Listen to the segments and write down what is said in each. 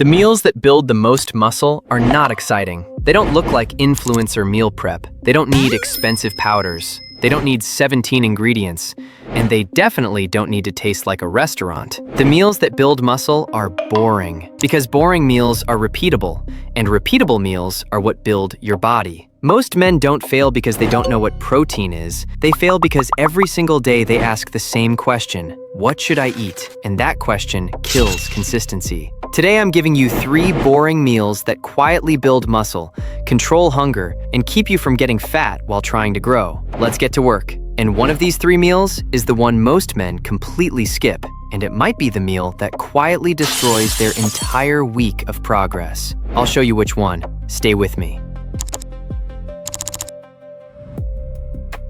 The meals that build the most muscle are not exciting. They don't look like influencer meal prep. They don't need expensive powders. They don't need 17 ingredients. And they definitely don't need to taste like a restaurant. The meals that build muscle are boring, because boring meals are repeatable, and repeatable meals are what build your body. Most men don't fail because they don't know what protein is. They fail because every single day they ask the same question: what should I eat? And that question kills consistency. Today I'm giving you 3 boring meals that quietly build muscle, control hunger, and keep you from getting fat while trying to grow. Let's get to work. And one of these 3 meals is the one most men completely skip, and it might be the meal that quietly destroys their entire week of progress. I'll show you which one. Stay with me.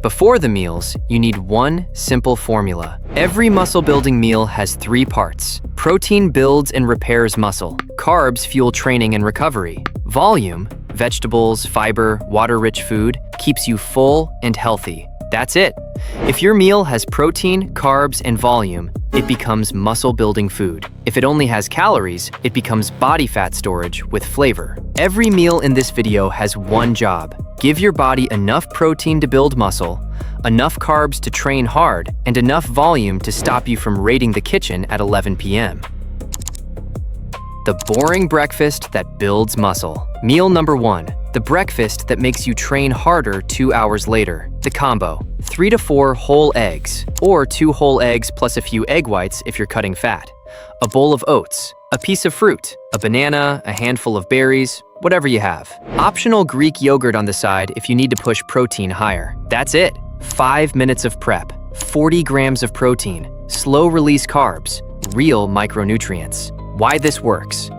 Before the meals, you need one simple formula. Every muscle-building meal has 3 parts. Protein builds and repairs muscle. Carbs fuel training and recovery. Volume, vegetables, fiber, water-rich food, keeps you full and healthy. That's it. If your meal has protein, carbs, and volume, it becomes muscle-building food. If it only has calories, it becomes body fat storage with flavor. Every meal in this video has one job: give your body enough protein to build muscle, enough carbs to train hard, and enough volume to stop you from raiding the kitchen at 11 p.m. The boring breakfast that builds muscle. Meal number 1. The breakfast that makes you train harder 2 hours later. The combo: 3 to 4 whole eggs, or 2 whole eggs plus a few egg whites if you're cutting fat. A bowl of oats, a piece of fruit, a banana, a handful of berries, whatever you have. Optional Greek yogurt on the side if you need to push protein higher. That's it. 5 minutes of prep, 40 grams of protein, slow-release carbs, real micronutrients. Why this works.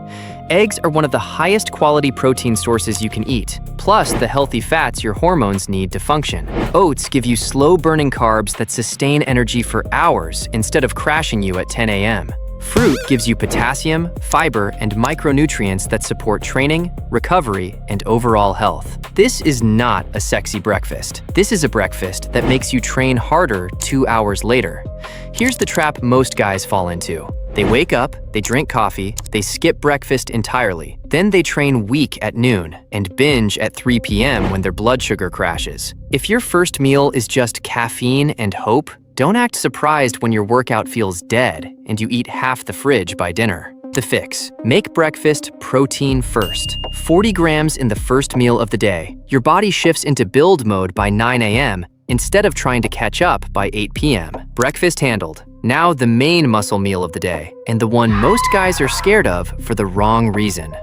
Eggs are one of the highest quality protein sources you can eat, plus the healthy fats your hormones need to function. Oats give you slow-burning carbs that sustain energy for hours instead of crashing you at 10 a.m. Fruit gives you potassium, fiber, and micronutrients that support training, recovery, and overall health. This is not a sexy breakfast. This is a breakfast that makes you train harder 2 hours later. Here's the trap most guys fall into. They wake up, they drink coffee, they skip breakfast entirely. Then they train weak at noon and binge at 3 p.m. when their blood sugar crashes. If your first meal is just caffeine and hope, don't act surprised when your workout feels dead and you eat half the fridge by dinner. The fix: make breakfast protein first. 40 grams in the first meal of the day. Your body shifts into build mode by 9 a.m. instead of trying to catch up by 8 p.m. Breakfast handled. Now the main muscle meal of the day, and the one most guys are scared of for the wrong reason.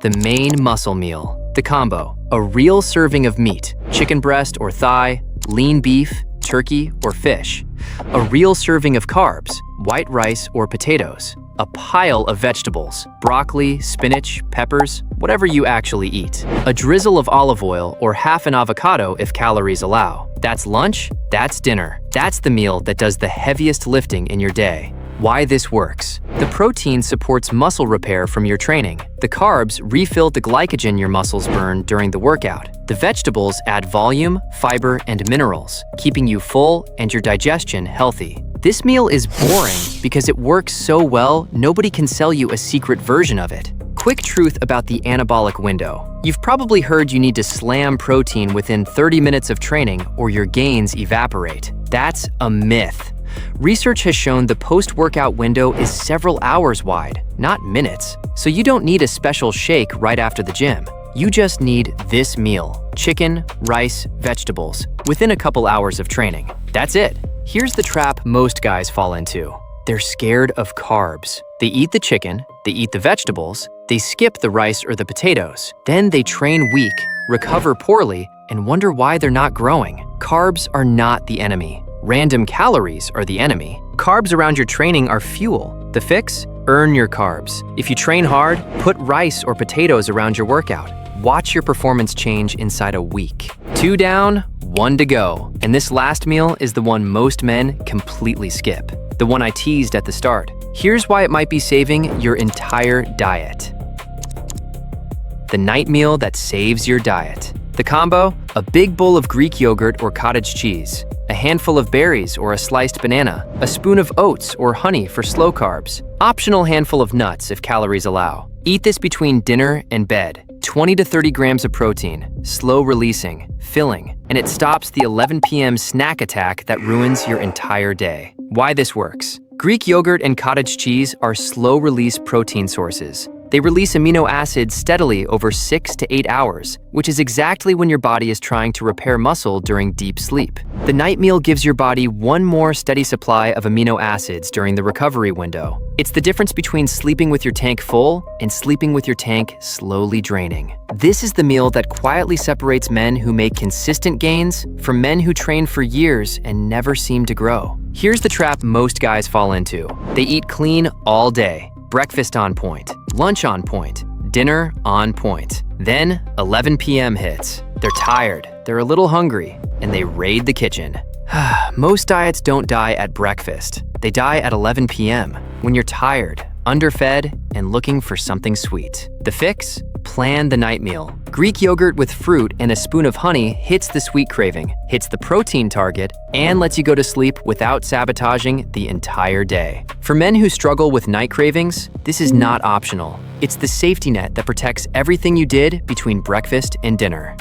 The main muscle meal. The combo: a real serving of meat, chicken breast or thigh, lean beef, turkey, or fish. A real serving of carbs, white rice or potatoes. A pile of vegetables, broccoli, spinach, peppers, whatever you actually eat. A drizzle of olive oil or half an avocado if calories allow. That's lunch, that's dinner. That's the meal that does the heaviest lifting in your day. Why this works. The protein supports muscle repair from your training. The carbs refill the glycogen your muscles burn during the workout. The vegetables add volume, fiber, and minerals, keeping you full and your digestion healthy. This meal is boring because it works so well, nobody can sell you a secret version of it. Quick truth about the anabolic window. You've probably heard you need to slam protein within 30 minutes of training or your gains evaporate. That's a myth. Research has shown the post-workout window is several hours wide, not minutes. So you don't need a special shake right after the gym. You just need this meal: chicken, rice, vegetables, within a couple hours of training. That's it. Here's the trap most guys fall into. They're scared of carbs. They eat the chicken, they eat the vegetables, they skip the rice or the potatoes. Then they train weak, recover poorly, and wonder why they're not growing. Carbs are not the enemy. Random calories are the enemy. Carbs around your training are fuel. The fix? Earn your carbs. If you train hard, put rice or potatoes around your workout. Watch your performance change inside a week. 2 down, 1 to go. And this last meal is the one most men completely skip. The one I teased at the start. Here's why it might be saving your entire diet. The night meal that saves your diet. The combo: a big bowl of Greek yogurt or cottage cheese, a handful of berries or a sliced banana, a spoon of oats or honey for slow carbs, optional handful of nuts if calories allow. Eat this between dinner and bed. 20 to 30 grams of protein, slow releasing, filling, and it stops the 11 p.m. snack attack that ruins your entire day. Why this works? Greek yogurt and cottage cheese are slow-release protein sources. They release amino acids steadily over 6 to 8 hours, which is exactly when your body is trying to repair muscle during deep sleep. The night meal gives your body one more steady supply of amino acids during the recovery window. It's the difference between sleeping with your tank full and sleeping with your tank slowly draining. This is the meal that quietly separates men who make consistent gains from men who train for years and never seem to grow. Here's the trap most guys fall into. They eat clean all day. Breakfast on point, lunch on point, dinner on point. Then 11 p.m. hits. They're tired, they're a little hungry, and they raid the kitchen. Most diets don't die at breakfast. They die at 11 p.m. when you're tired, underfed, and looking for something sweet. The fix? Plan the night meal. Greek yogurt with fruit and a spoon of honey hits the sweet craving, hits the protein target, and lets you go to sleep without sabotaging the entire day. For men who struggle with night cravings, this is not optional. It's the safety net that protects everything you did between breakfast and dinner.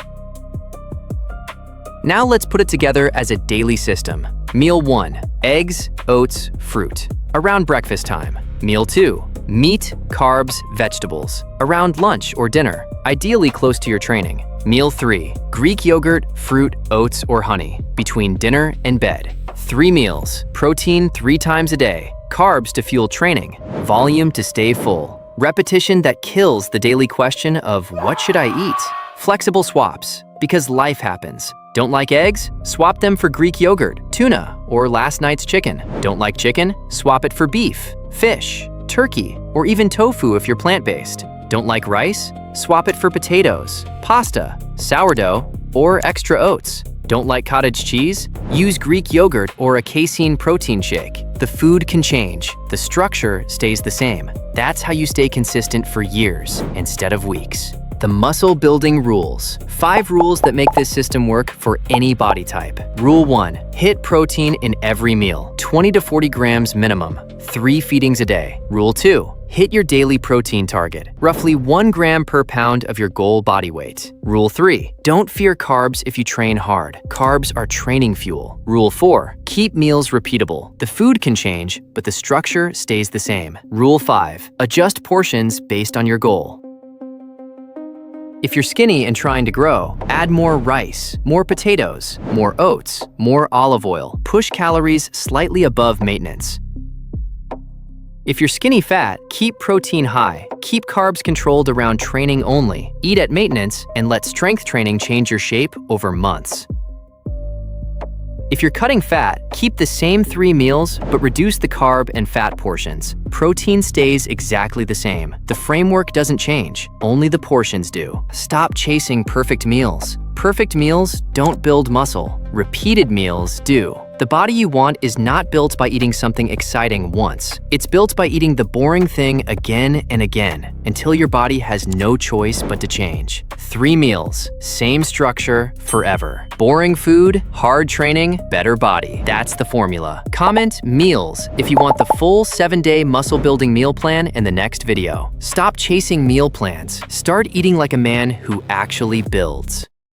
Now let's put it together as a daily system. Meal 1, eggs, oats, fruit, around breakfast time. Meal 2, meat, carbs, vegetables, around lunch or dinner, ideally close to your training. Meal 3, Greek yogurt, fruit, oats, or honey, between dinner and bed. 3 meals, protein 3 times a day, carbs to fuel training, volume to stay full. Repetition that kills the daily question of what should I eat? Flexible swaps, because life happens. Don't like eggs? Swap them for Greek yogurt, tuna, or last night's chicken. Don't like chicken? Swap it for beef, fish, turkey, or even tofu if you're plant-based. Don't like rice? Swap it for potatoes, pasta, sourdough, or extra oats. Don't like cottage cheese? Use Greek yogurt or a casein protein shake. The food can change, the structure stays the same. That's how you stay consistent for years instead of weeks. The muscle building rules. 5 rules that make this system work for any body type. Rule 1, hit protein in every meal, 20 to 40 grams minimum, 3 feedings a day. Rule 2, hit your daily protein target, roughly 1 gram per pound of your goal body weight. Rule 3, don't fear carbs if you train hard. Carbs are training fuel. Rule 4, keep meals repeatable. The food can change, but the structure stays the same. Rule 5, adjust portions based on your goal. If you're skinny and trying to grow, add more rice, more potatoes, more oats, more olive oil. Push calories slightly above maintenance. If you're skinny fat, keep protein high. Keep carbs controlled around training only. Eat at maintenance and let strength training change your shape over months. If you're cutting fat, keep the same 3 meals, but reduce the carb and fat portions. Protein stays exactly the same. The framework doesn't change, only the portions do. Stop chasing perfect meals. Perfect meals don't build muscle. Repeated meals do. The body you want is not built by eating something exciting once. It's built by eating the boring thing again and again, until your body has no choice but to change. 3 meals, same structure, forever. Boring food, hard training, better body. That's the formula. Comment meals if you want the full 7-day muscle building meal plan in the next video. Stop chasing meal plans. Start eating like a man who actually builds.